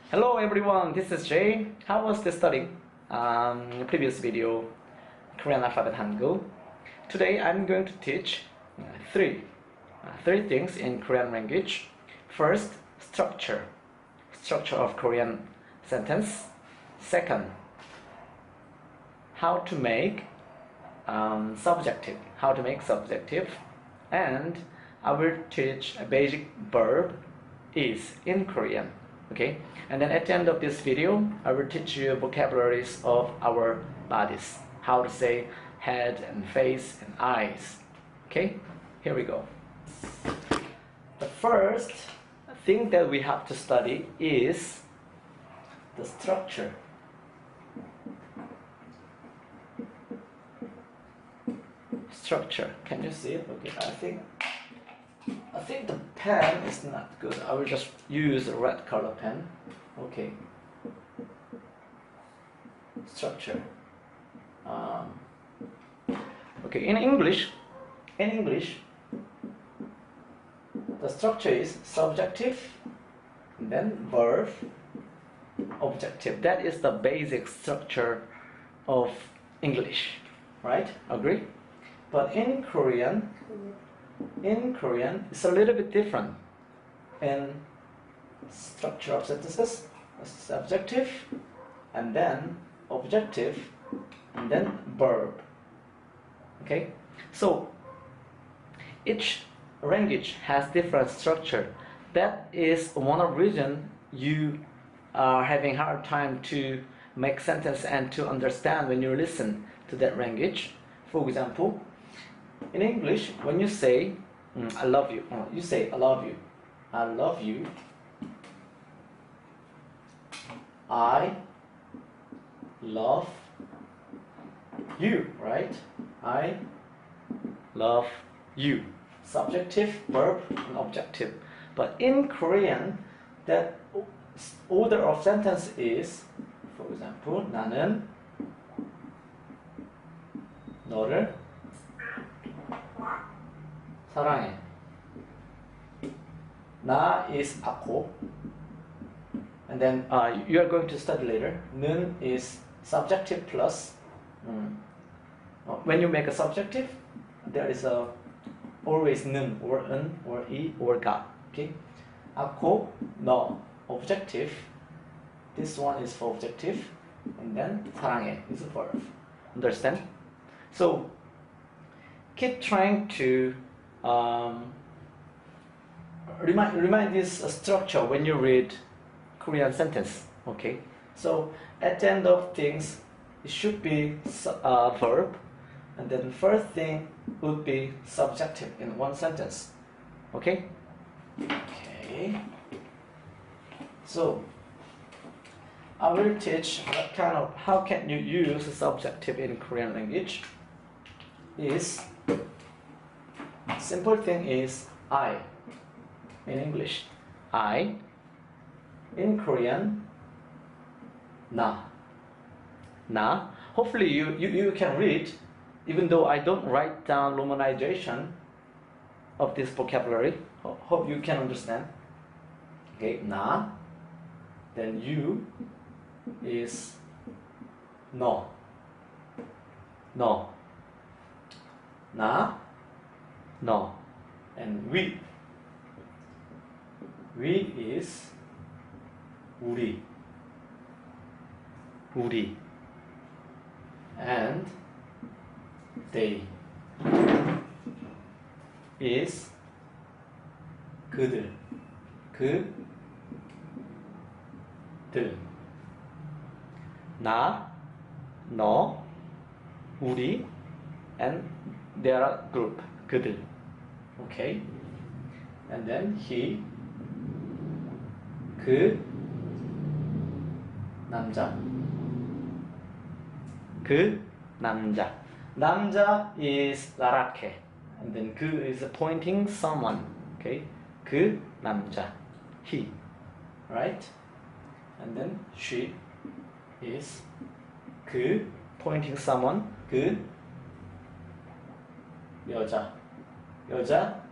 Hello everyone, this is Jay. How was the study? Previous video, Korean alphabet Hangul. Today I'm going to teach three things in Korean language. First, structure of Korean sentence. Second, how to make subjective, and I will teach a basic verb is in Korean. Okay, and then at the end of this video I will teach you vocabularies of our bodies, how to say head and face and eyes. Okay, here we go. The first thing that we have to study is the structure. Can you see it? Okay, I think the pen is not good. I will just use a red color pen. Okay. Structure. Okay, in English, the structure is subjective, and then verb, objective. That is the basic structure of English, right? Agree? But in Korean, it's a little bit different. In structure of sentences, subjective, and then objective, and then verb. Okay? So each language has different structure. That is one of the reasons you are having hard time to make sentence and to understand when you listen to that language. For example, in English, when you say I love you, you say I love you. I love you. I love you, right? I love you. Subjective, verb, and objective. But in Korean, that order of sentence is, for example, 나는 너를 사랑해. 나 is ako, and then you are going to study later. 는 is subjective plus. When you make a subjective, there is always 는 or 은 or 이 or 가. Okay. ako, 너, objective. This one is for objective, and then 사랑해 is a verb. Understand? So keep trying to remind this structure when you read Korean sentence. Okay, so at the end of things it should be verb, and then first thing would be subjective in one sentence. Okay, so I will teach how can you use subjective in Korean language. Is simple thing is I in English, I. In Korean, 나. Hopefully you can read, even though I don't write down romanization of this vocabulary. Hope you can understand. Okay, 나. Then you is 너. 나, 너, and we is 우리, and they is 그들, 나, 너, 우리, and there are group, 그들. Okay, and then he, 그 남자, 남자 is 라라케, and then 그 is pointing someone. Okay, 그 남자, he, right? And then she is 그 pointing someone, 그 여자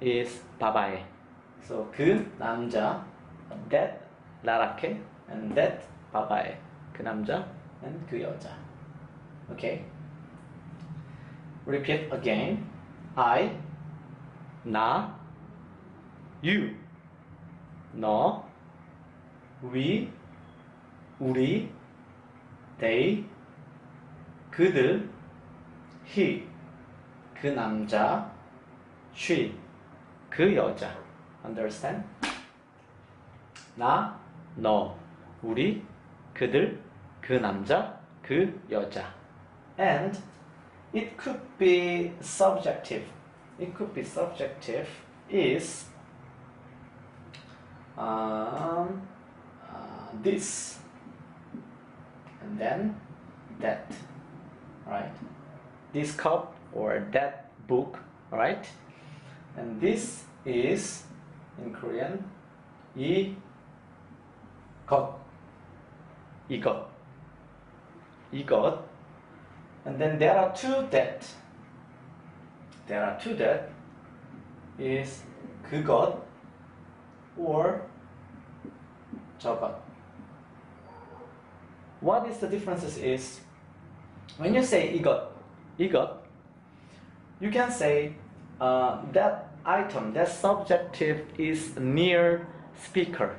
is 바바에. So 그 남자, that 라라케, and that 바바에 그 남자 and 그 여자. Okay. Repeat again. I, 나, you, 너, we, 우리, they, 그들, he, 그 남자, she, 그 여자. Understand? 나, 너, 우리, 그들, 그 남자, 그 여자. And it could be subjective. It could be subjective is this and then that, right? This cup or that book, right? And this is in Korean 이것, 이것, 이것. And then there are two that. There are two that is 그것 or 저것. What is the differences is when you say 이것, 이것, you can say that item, that subjective is near speaker.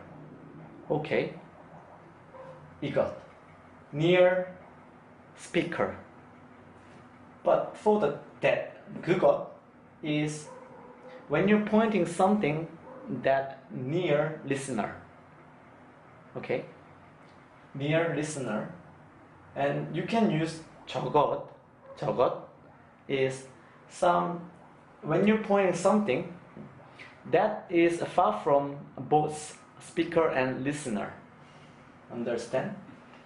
Okay. 이것, near speaker. But for the that 그것 is when you're pointing something that near listener. Okay? Near listener. And you can use 저것. 저것 is some when you're pointing something that is far from both speaker and listener. Understand?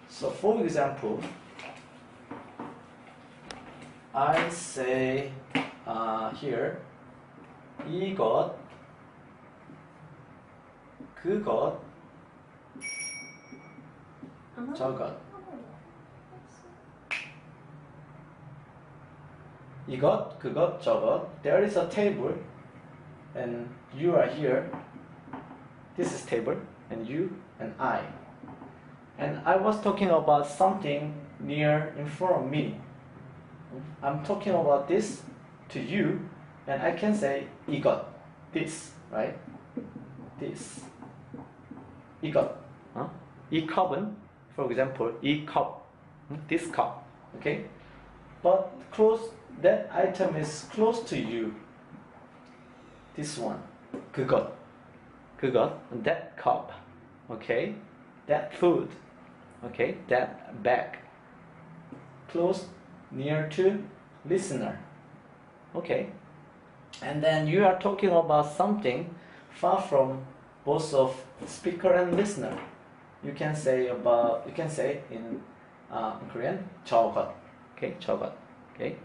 So for example, I say here 이것, 그것, 저것. 이것, 그것, 저것. There is a table and you are here. This is table and you and I. And I was talking about something near in front of me. I'm talking about this to you and I can say 이것, this, right? This. 이것. 이 컵은, for example, 이 cup, this cup, okay? But close, that item is close to you. This one, 그것, 그것, that cup, okay? That food, okay? That bag, close, near to listener, okay? And then you are talking about something far from both of speaker and listener. You can say in Korean 저것, okay? 저것, okay?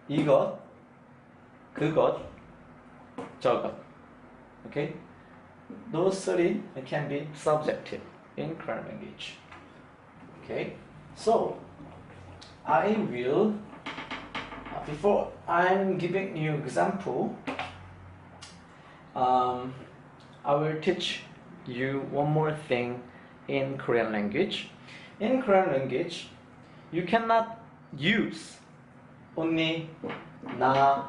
이것, 그것, 저것, okay? Those three can be subjective in Korean language. Okay, so I will before I'm giving you example, I will teach you one more thing in Korean language. In Korean language, you cannot use only 나,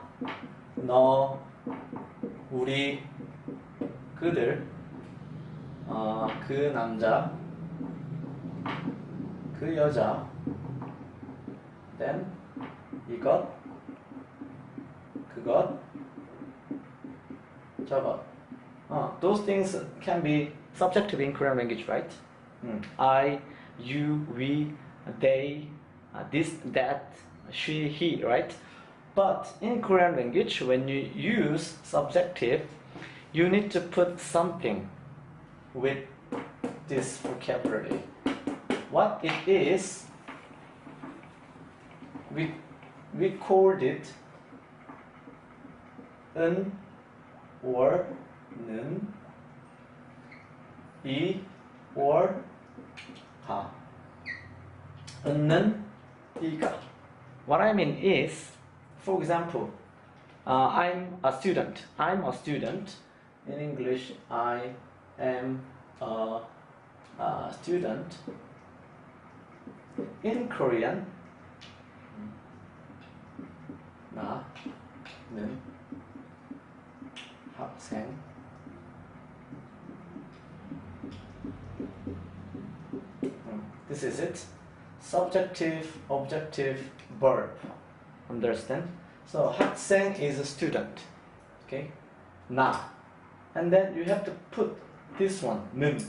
너, 우리, 그들, 그 남자, 그 여자, then 이것, 그것, 저것. Those things can be subjective in Korean language, right? I, you, we, they, this, that, she, he, right? But in Korean language, when you use subjective, you need to put something with this vocabulary. What it is, we called it 은 or 는, 이 or 하. 은는, 이가. What I mean is, for example, I'm a student. I'm a student. In English, I am a student. In Korean, 나는 학생. This is it. Subjective, objective, verb. Understand? So 학생 is a student. Okay? 나. And then you have to put this one, 는.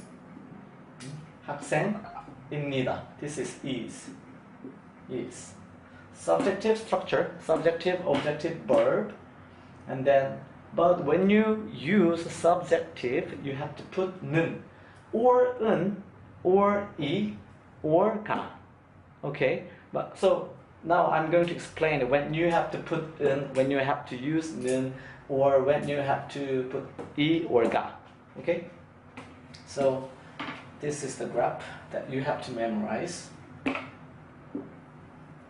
학생입니다. This is is. Is. Subjective structure, subjective, objective, verb. And then, but when you use subjective, you have to put 는, or 은, or 이, or 가. Okay? But so now I'm going to explain when you have to put 은, when you have to use 는, or when you have to put 이 or 가. Okay? So this is the graph that you have to memorize.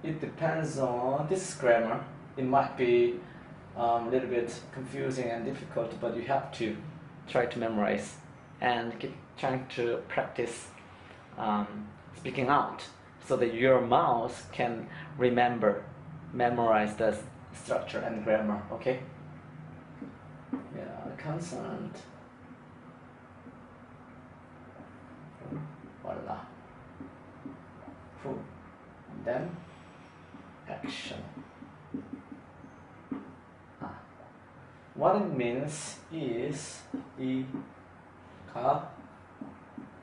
It depends on this grammar. It might be a little bit confusing and difficult, but you have to try to memorize and keep trying to practice speaking out so that your mouth can memorize the structure and grammar. Okay? Yeah, consonant. Voila. Who. And then action. What it means is 이, 가,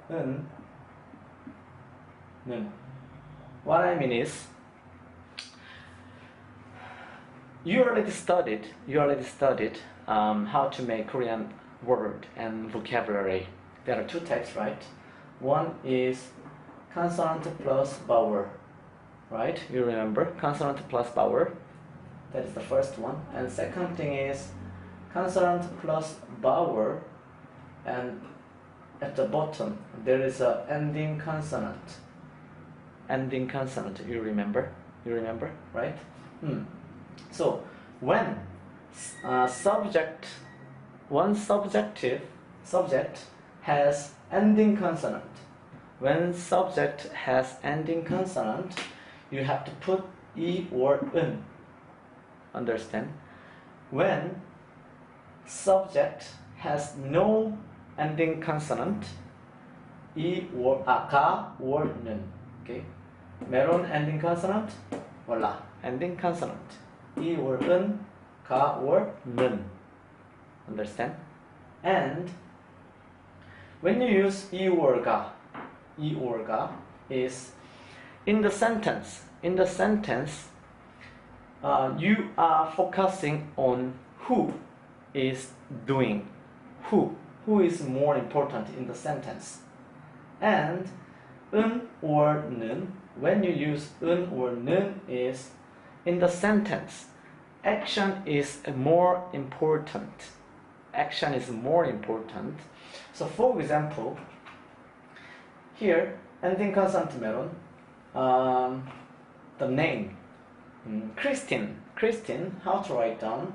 은, 는. What I mean is you already studied how to make Korean word and vocabulary. There are two types, right? One is consonant plus vowel, right? You remember consonant plus vowel. That is the first one. And second thing is consonant plus vowel, and at the bottom there is a ending consonant. Ending consonant. You remember? Right? So when subject has ending consonant. When subject has ending consonant, you have to put 이 or 은. Understand? When subject has no ending consonant, 이 or 가 or 는. Okay? 메론 ending consonant, voila. Ending consonant. 이 or 은, 가 or 는. Understand? And when you use 이 or 가 is in the sentence. You are focusing on who is doing, who is more important in the sentence. And 은 or 는, when you use 은 or 는 is in the sentence. Action is more important. So for example, here ending consonant 메론, the name Christine, how to write down?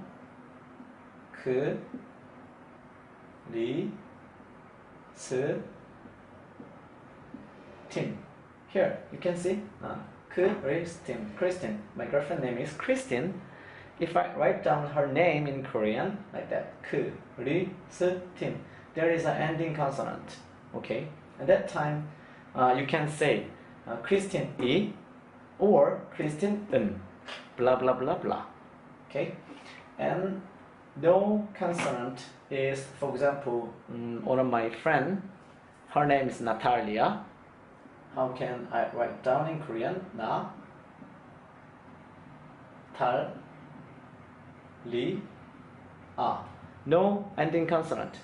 Christine. Here you can see Christine. My girlfriend name is Christine. If I write down her name in Korean like that, Christine, there is an ending consonant. Okay, at that time you can say Christine 이 or Christine 은, blah blah blah blah. Okay, and no consonant is, for example, one of my friend, her name is Natalia. How can I write down in Korean? 나, 탈, 리, 아. No ending consonant.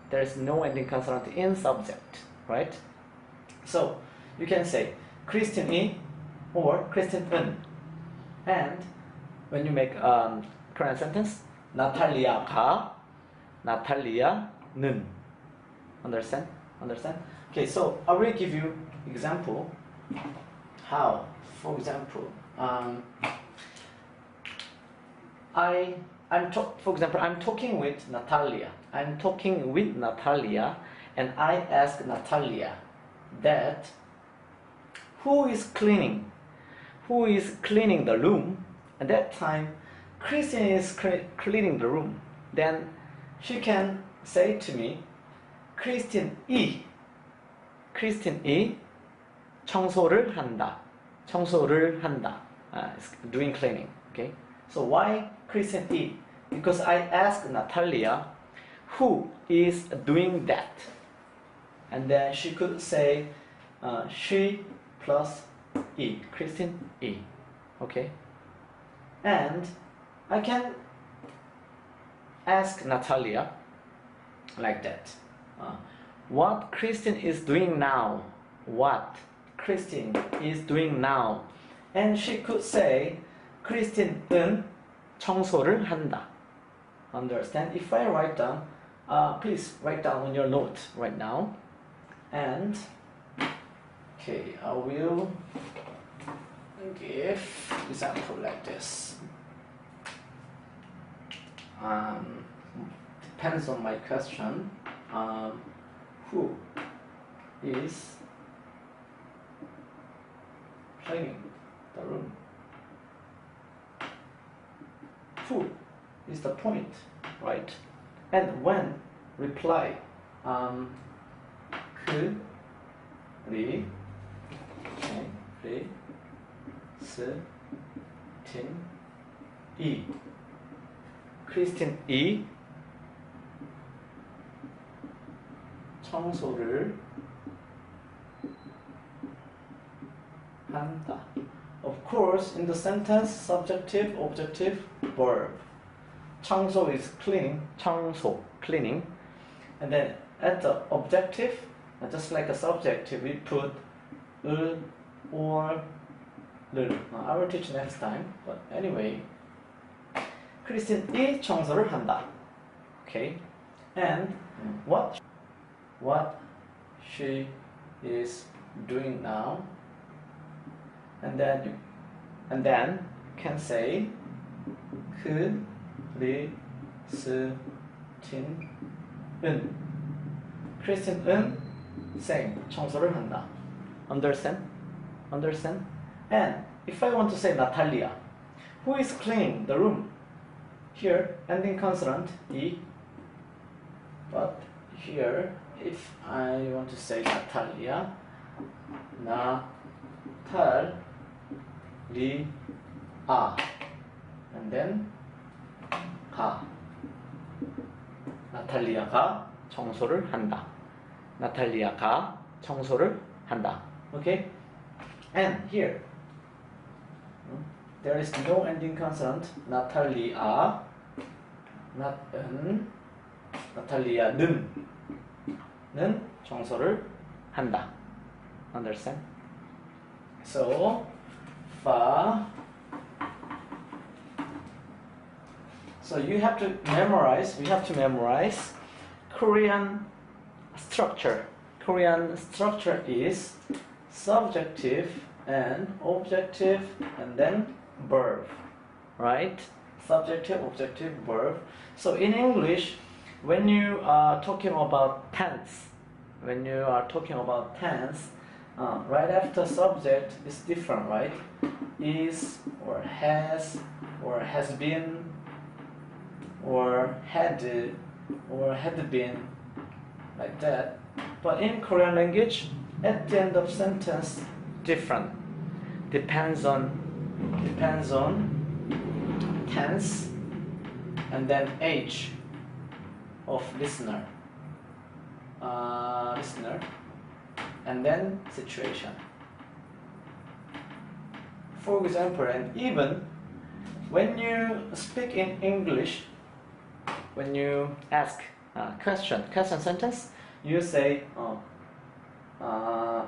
There is no ending consonant in subject, right? So you can say Christine 이 or Christine 은. And when you make Korean sentence, 나탈리아가, 나탈리아는. Understand? Okay, so I will give you example. How? For example, I'm talking with Natalia. And I ask Natalia, that who is cleaning the room. At that time, Christian is cleaning the room. Then she can say to me, 크리스틴이 청소를 한다. Doing cleaning. Okay. So why 크리스틴이? Because I asked Natalia who is doing that, and then she could say she plus e, 크리스틴이. Okay. And I can ask Natalia like that. What Christine is doing now? What Christine is doing now? And she could say, 크리스틴은 청소를 한다. Understand? If I write down, please write down on your note right now. And okay, I will give example like this. Depends on my question. Who is cleaning the room? Who is the point, right? And when reply, 크리스틴이 청소를 한다. Of course, in the sentence, subjective, objective, verb. 청소 is cleaning, 청소, cleaning. And then at the objective, just like a subjective, we put 을 or 를. I will teach next time, but anyway. 크리스틴이 청소를 한다. Okay. And what she is doing now, and then can say 크리스틴은 same 청소를 한다. Understand? And if I want to say Natalia, who is cleaning the room? Here ending consonant e, but here if I want to say Natalia, and then 가. 나탈리아가 청소를 한다. 나탈리아가 청소를 한다. Okay? And here there is no ending consonant. 나탈리아, 나탈리아는 청소를 한다. Understand? So we have to memorize Korean structure. Korean structure is subjective and objective and then verb, right? Subjective, objective, verb. So in English, when you are talking about tense, right after subject is different, right? Is or has been or had been, like that. But in Korean language, at the end of sentence, different. Depends on tense and then age of listener, and then situation. For example, and even when you speak in English, when you ask question sentence, you say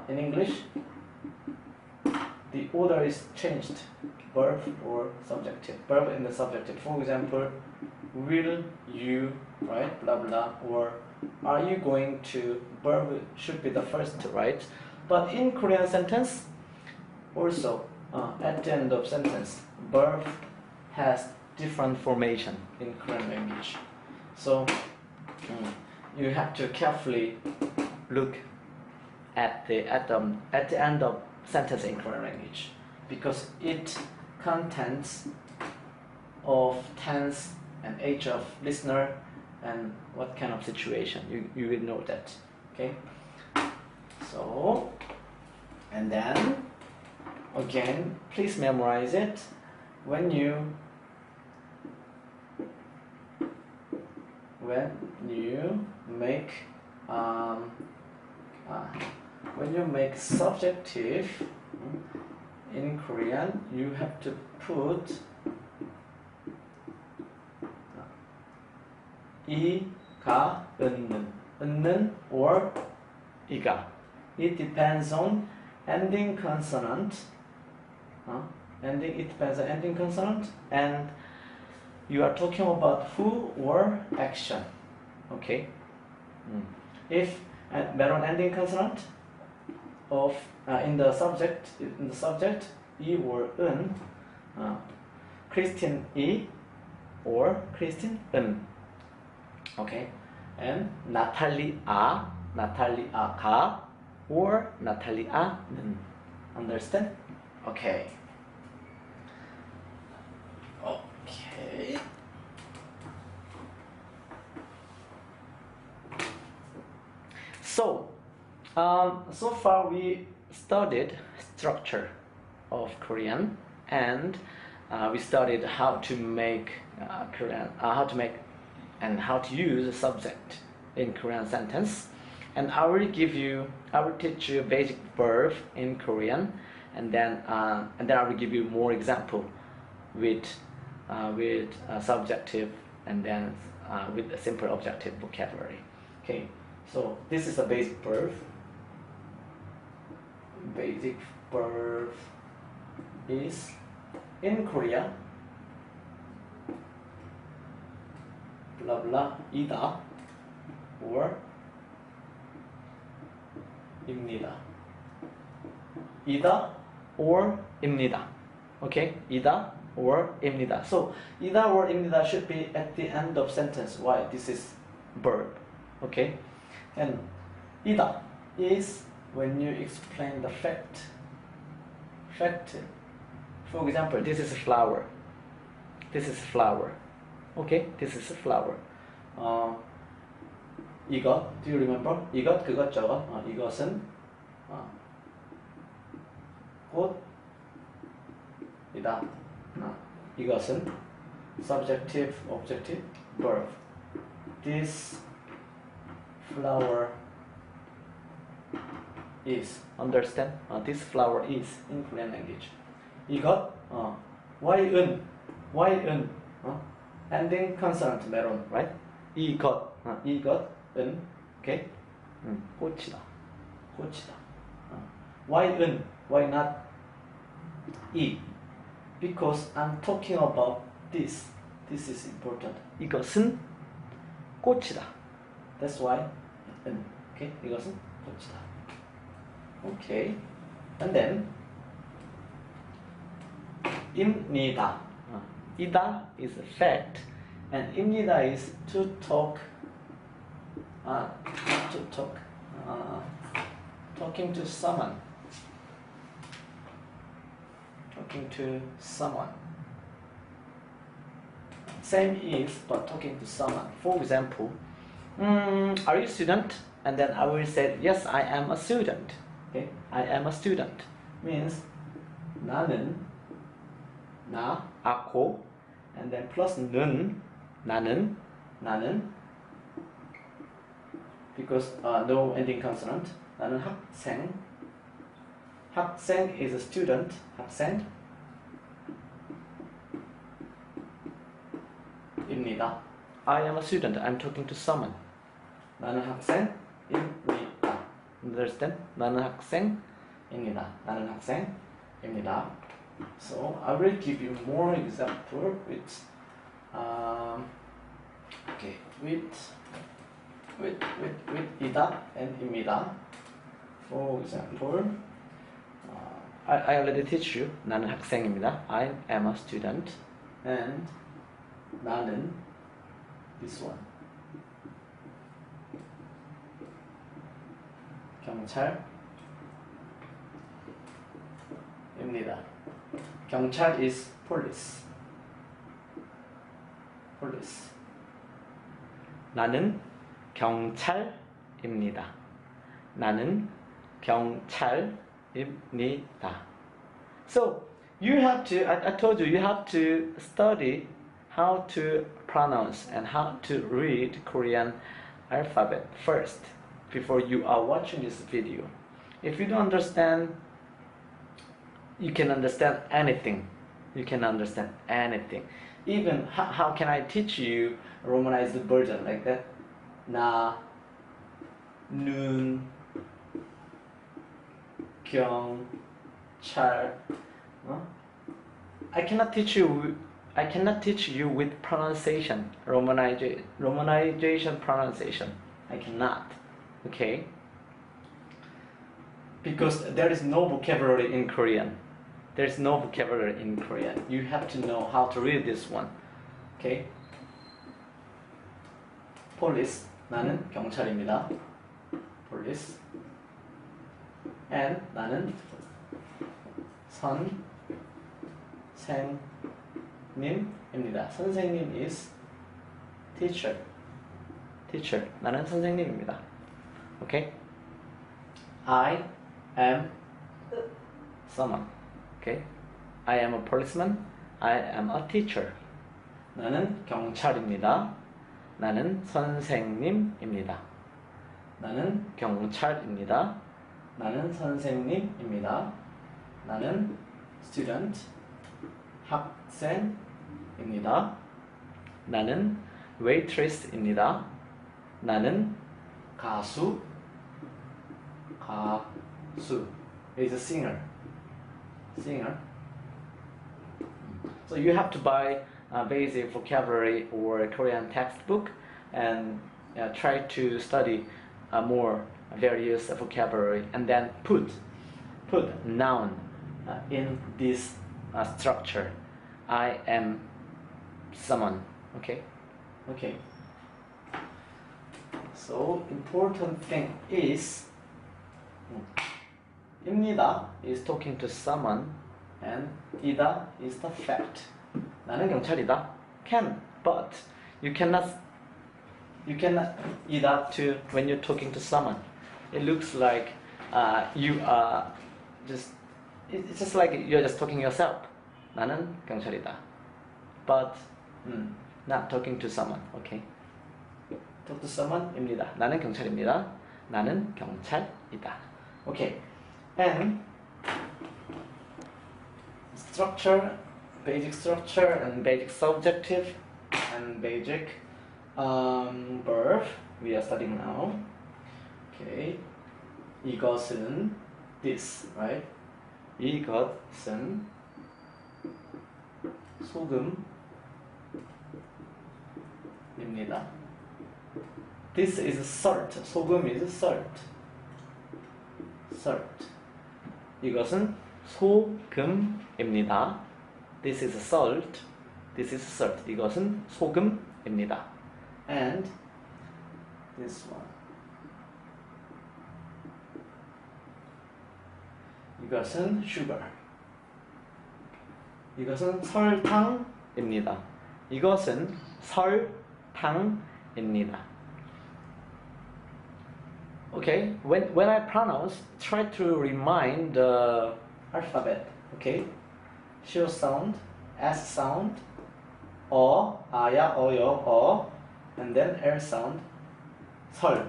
in English the order is changed, verb or subjective, verb in the subjective. For example, will you, right, blah blah, or are you going to, verb should be the first, right? But in Korean sentence also at the end of sentence, verb has different formation in Korean language. So you have to carefully look at the end of sentence in Korean language, because it contains of tense and age of listener and what kind of situation. You will know that. Okay. So, and then again, please memorize it. When you make subjective in Korean, you have to put 이, 가, 은는 or 이가. It depends on ending consonant. It depends on ending consonant, and you are talking about who or action. Okay. If meron ending consonant of in the subject 이 or 은, Christian 이 or Christian 은. Okay, and Natalia 가 or Natalia 는. Understand? Okay. Okay. So, so far we studied structure of Korean, and we studied how to make and how to use a subject in Korean sentence. And I will teach you basic verb in Korean, and then I will give you more example with subjective, and then with a simple objective vocabulary. Okay, so this is a basic verb. Basic verb is in Korea blah blah 이다 or 입니다. 이다 or 입니다. Okay, 이다 or 입니다. So 이다 or 입니다 should be at the end of sentence. Why? This is verb. Okay, and 이다 is when you explain the fact. For example, this is a flower. This is a flower. Okay, this is a flower. 이것, do you remember? 이것, 그것, 저것. 이것은 꽃이다. 이것은 subjective, objective, verb. This flower is. Understand? This flower is in Korean language. 이것, Y은, ending consonant meron, right? 이것, 이것은, okay? 꽃이다. Y은, why not 이? Because I'm talking about this. This is important. 이것은 꽃이다. That's why 은, okay? 이것은 꽃이다. Okay, and then 입니다. 이다 is a fact, and 입니다 is to talk. Talking to someone. Same is, but talking to someone. For example, are you a student? And then I will say, yes, I am a student. Okay, I am a student means 나는, 나, ako, and then plus 는, 나는, because no ending consonant. 나는 학생 is a student. 학생 입니다. I am a student. I'm talking to someone. 나는 학생입니다. Understand? 나는 학생입니다. 나는 학생입니다. So I will give you more example with okay, with 이다 and 입니다. For example, I already teach you. 나는 학생입니다. I am a student. And 나는, this one. 경찰 경찰입니다. 경찰 is police. police. 나는 경찰입니다. 나는 경찰입니다. So you have to, I told you, you have to study how to pronounce and how to read Korean alphabet first before you are watching this video. If you don't understand, you can understand anything. You can understand anything. Even how can I teach you Romanized version like that? 나, 눈, 경찰. I cannot teach you with pronunciation, romanization pronunciation. I cannot. Okay? Because there is no vocabulary in Korean. There's no vocabulary in Korean. You have to know how to read this one. Okay? Police. 나는 경찰입니다. Police. And 나는 선생님입니다. 선생님 is teacher. Teacher. 나는 선생님입니다. Okay? I am someone. Okay? I am a policeman. I am a teacher. 나는 경찰입니다. 나는 선생님입니다. 나는 경찰입니다. 나는 선생님입니다. 나는 student, 학생입니다. 나는 waitress입니다. 나는 가수 is a singer. So you have to buy a basic vocabulary or a Korean textbook and try to study more various vocabulary and then put noun in this structure. I am someone. Okay. So important thing is 입니다 is talking to someone and 이다 is the fact. 나는 경찰이다. Can, but you cannot 이다 to when you're talking to someone. It looks like you are just it's just like you're just talking yourself. 나는 경찰이다. But not talking to someone. Okay. Talk to someone입니다. 나는 경찰입니다. 나는 경찰이다. Okay. And structure, basic structure and basic subjective and basic verb we are studying now. Okay. 이것은 this, right? 이것은 소금입니다. This is salt. 소금 is salt. 이것은 소금입니다. This is salt. This is salt. 이것은 소금입니다. And this one. 이것은 sugar. 이것은 설탕입니다. 이것은 설탕입니다. Okay, when I pronounce, try to remind the alphabet. Okay, sh sound, s sound, 아야, 어여, and then l sound, 설,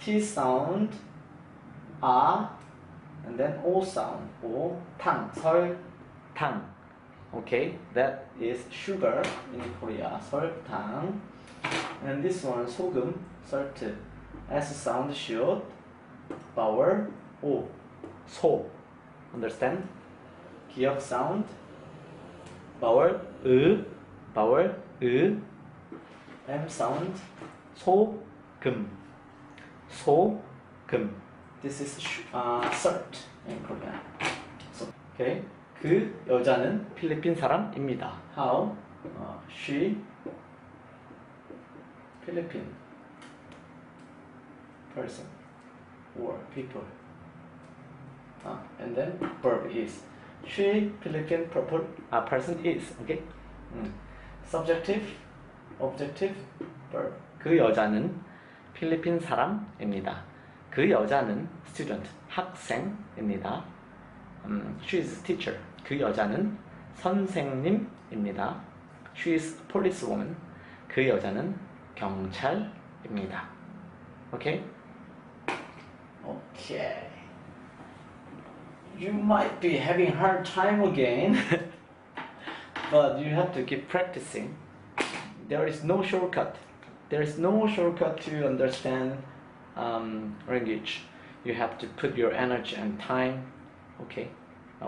t sound, and then o sound, 탕, 설탕. Okay, that is sugar in Korea, 설탕. And this one, 소금, salt. S sound short, vowel O, 소. Understand? 기역 sound, vowel vowel M sound, 소금. This is salt in Korean. So, okay. 그 여자는 필리핀 사람입니다. How? She, Philippine person or people. And then verb is. She Philippine person is. Okay. Subjective, objective, verb. 그 여자는 필리핀 사람입니다. 그 여자는 student, 학생입니다. She is teacher. 그 여자는 선생님입니다. She is policewoman. 그 여자는 경찰입니다. Okay? Okay. You might be having hard time again, but you have to keep practicing. There is no shortcut. There is no shortcut to understand language. You have to put your energy and time. Okay.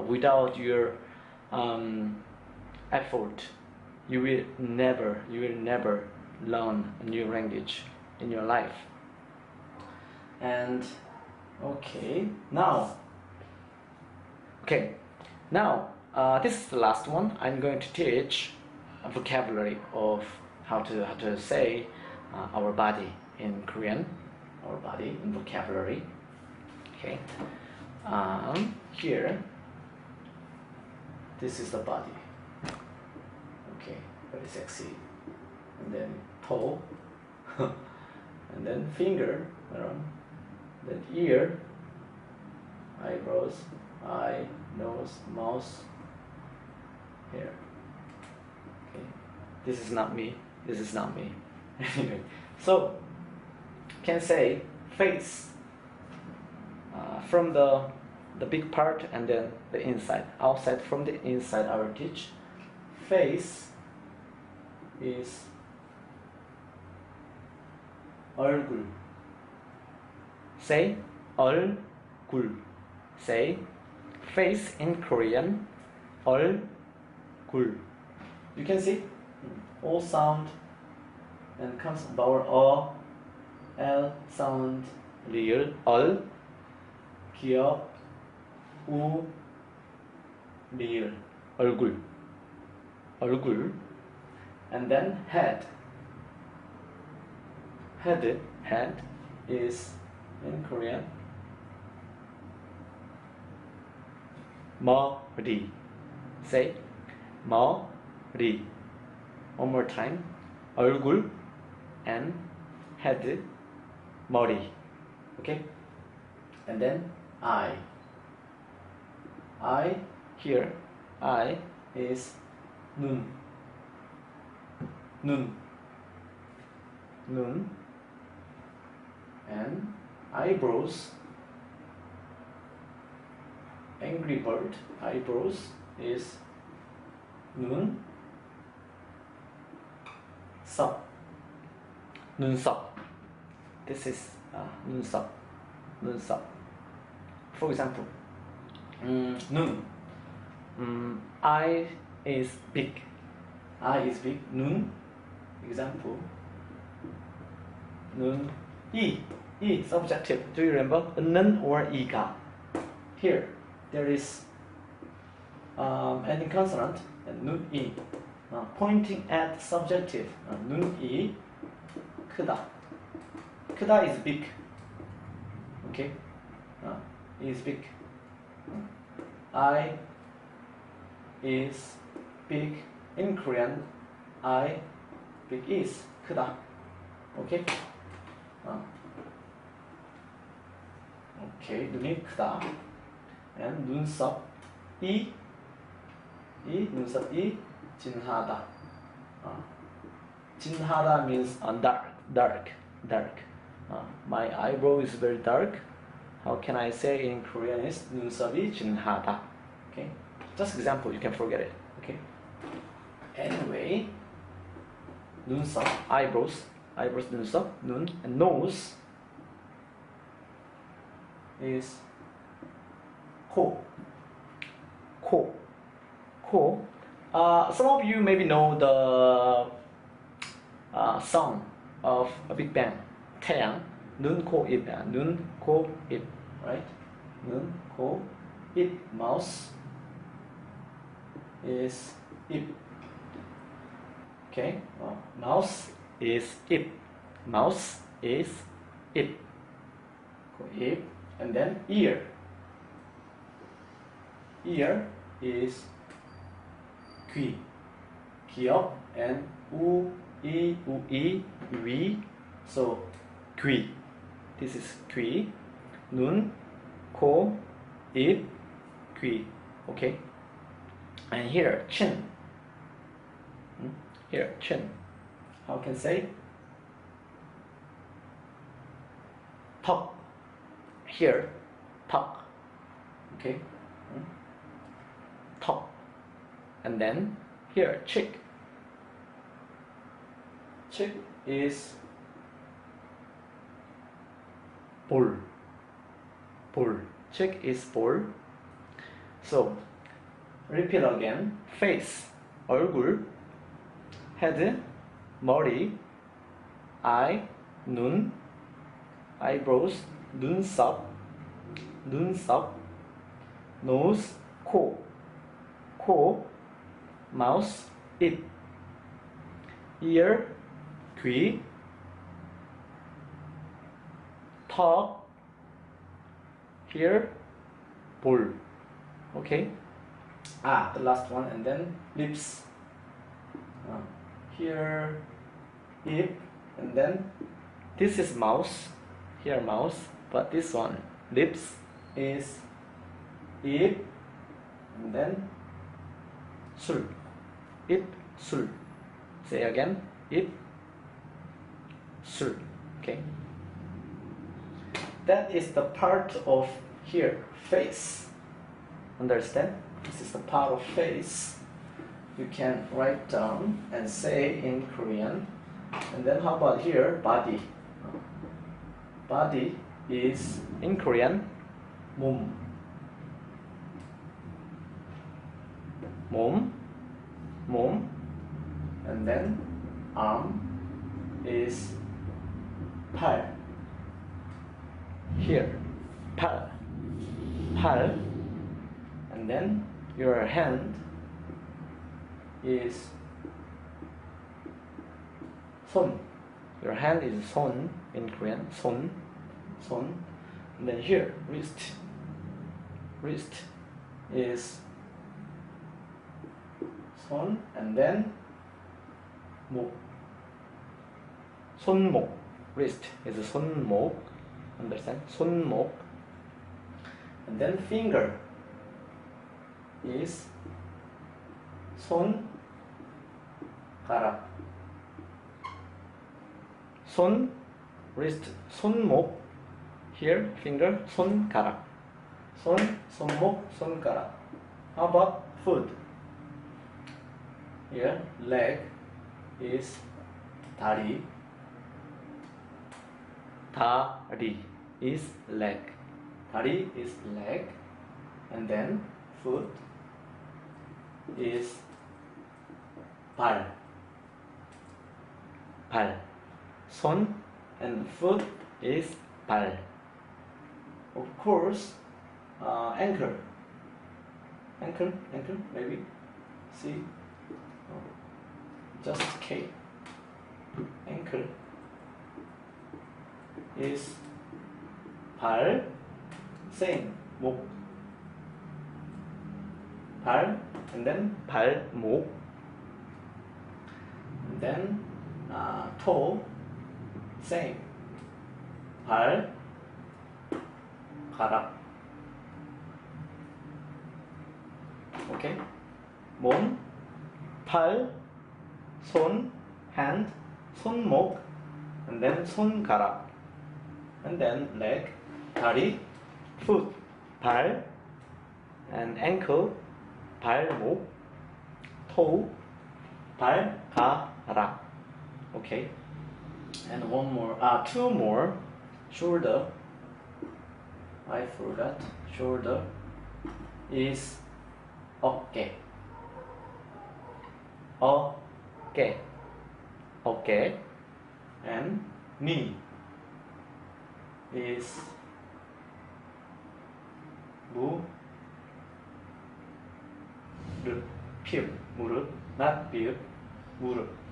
Without your effort, you will never learn a new language in your life. And okay, now this is the last one. I'm going to teach a vocabulary of how to say our body in Korean. Our body in vocabulary. Okay. Here, this is the body. Okay, very sexy. And then toe, and then finger, then ear, eyebrows, eye, nose, mouth, hair. Okay, this is not me. This is not me. Anyway, so can say face from the big part and then the inside. Outside from the inside, I will teach. Face is 얼굴. Say 얼굴. Say face in Korean 얼굴. You can see all sound and comes vowel L sound, 리을 얼 기역 우 리을 얼굴. 얼굴. and then head. head Is in Korean 머리. Say 머리. One more time. 얼굴 and head 머리. Okay, and then eye. Eye here, eye is 눈. And eyebrows, angry bird, eyebrows is 눈썹. This is 눈썹. For example, 눈. eye is big. Eye is big. 눈. Example. 눈. E subjective. Do you remember? 는 or 이가. Here there is ending consonant and 눈 이. Pointing at subjective. 눈 이. 크다. 크다 is big. Okay. Is big. I is big. In Korean, I big is 크다. Okay. Okay, 눈이 크다. And 눈썹 눈썹 진하다. 진하다 means dark. My eyebrow is very dark. How can I say in Korean is 눈썹이 진하다. Okay, just example, you can forget it. Okay. Anyway, 눈썹, eyebrows 눈썹, 눈, and nose is 코. Some of you maybe know the song of a big band, 태양, 눈, 코, 입, 눈, 코, 입, right? 눈, 코, 입, mouse is 입. Okay, mouse is 입. Mouse is 입. 코, 입, and then ear. ear is 귀. 기역 and 이, 위. so 귀. This is 귀. 눈, 코, 입, 귀. Okay. And here, chin. Here, chin. how can say? 턱. Here, 턱. Okay. 턱. And then here, cheek. cheek is 볼. 볼. Cheek is 볼. So, repeat again. face, 얼굴. head, 머리. eye, 눈. eyebrows, 눈썹. 눈썹. nose, 코. 코. mouth, 입. ear, 귀. 턱. here, 볼. Okay. The last one, and then lips. Here, lip, and then This is mouse. Here mouse. But this one, lips. is lip, and then 술. 입, 술. Say again. 입, 술. Okay. that is the part of here, face. Understand? This is the part of face. You can write down and say in Korean. And then how about here, body? Body is In Korean, 몸. 몸. 몸. And then arm is 팔. Here. 팔. 팔. And then Your hand. is 손. Your hand is 손 in Korean. 손. 손. And then here, wrist. Wrist. is 손. And then 목. 손목. Wrist is 손목. Understand? 손목. And then finger is 손가락. 손, wrist, 손목. Here, finger, 손가락. 손, 손목, 손가락. How about foot? Here, leg is 다리. 다리 is leg. 다리 is leg. And then foot is 발. 발. 손 And foot is 발. of course, ankle. Ankle, maybe. See? Just K. Ankle is 발. Same. 목. 발. And then 발목. toe. Same. 발. 가락. Okay? 몸. 팔. 손. hand. 손목. And then 손가락. and then leg. 다리. foot. 발. And ankle. 발목. toe. 발가락. Okay. And one more. Two more. Shoulder. I forgot. Shoulder is 어깨. 어깨. 어깨. And knee is 무릎. 피읍. 무릎. Not 피읍. 무릎.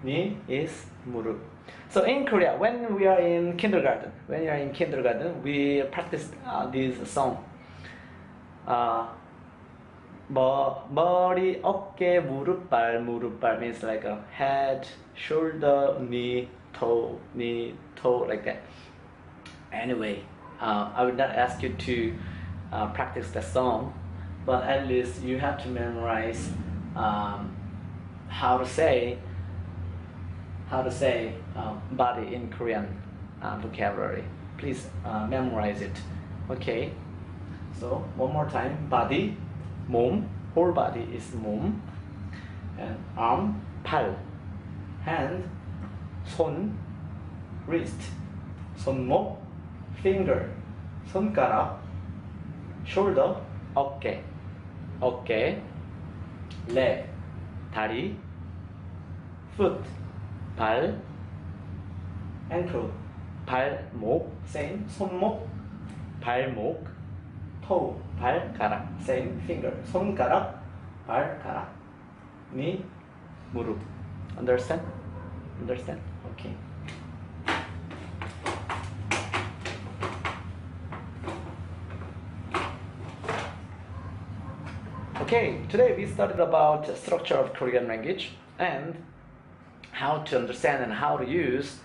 Knee is 무릎. So in Korea, when we are in kindergarten, we practice this song. 머리, 어깨, 무릎, 발 means like a head, shoulder, knee, toe, like that. Anyway, I would not ask you to practice the song, but at least you have to memorize how to say body in Korean vocabulary. Please memorize it. Okay. So one more time. Body, 몸, whole body is 몸, and arm, 팔, hand, 손, wrist, 손목, finger, 손가락, shoulder, 어깨, leg, 다리, foot, 발, ankle, 발목, same, 손목, 발목, toe, 발가락, same, finger, 손가락, 발가락, knee, 무릎. Understand? Okay. Okay, today we studied about the structure of Korean language and how to understand and how to use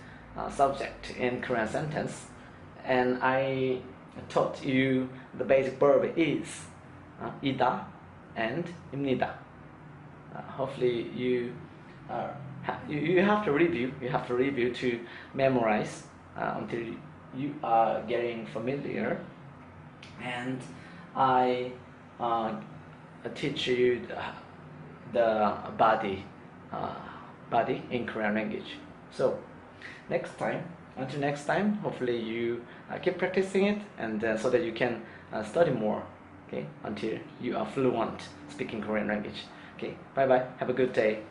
subject in Korean sentence. And I taught you the basic verb is 이다 and 입니다. Hopefully you have to review to memorize until you are getting familiar. And I teach you the body in Korean language. So until next time, hopefully you keep practicing it, and so that you can study more, okay, until you are fluent speaking Korean language. Okay, bye bye, have a good day.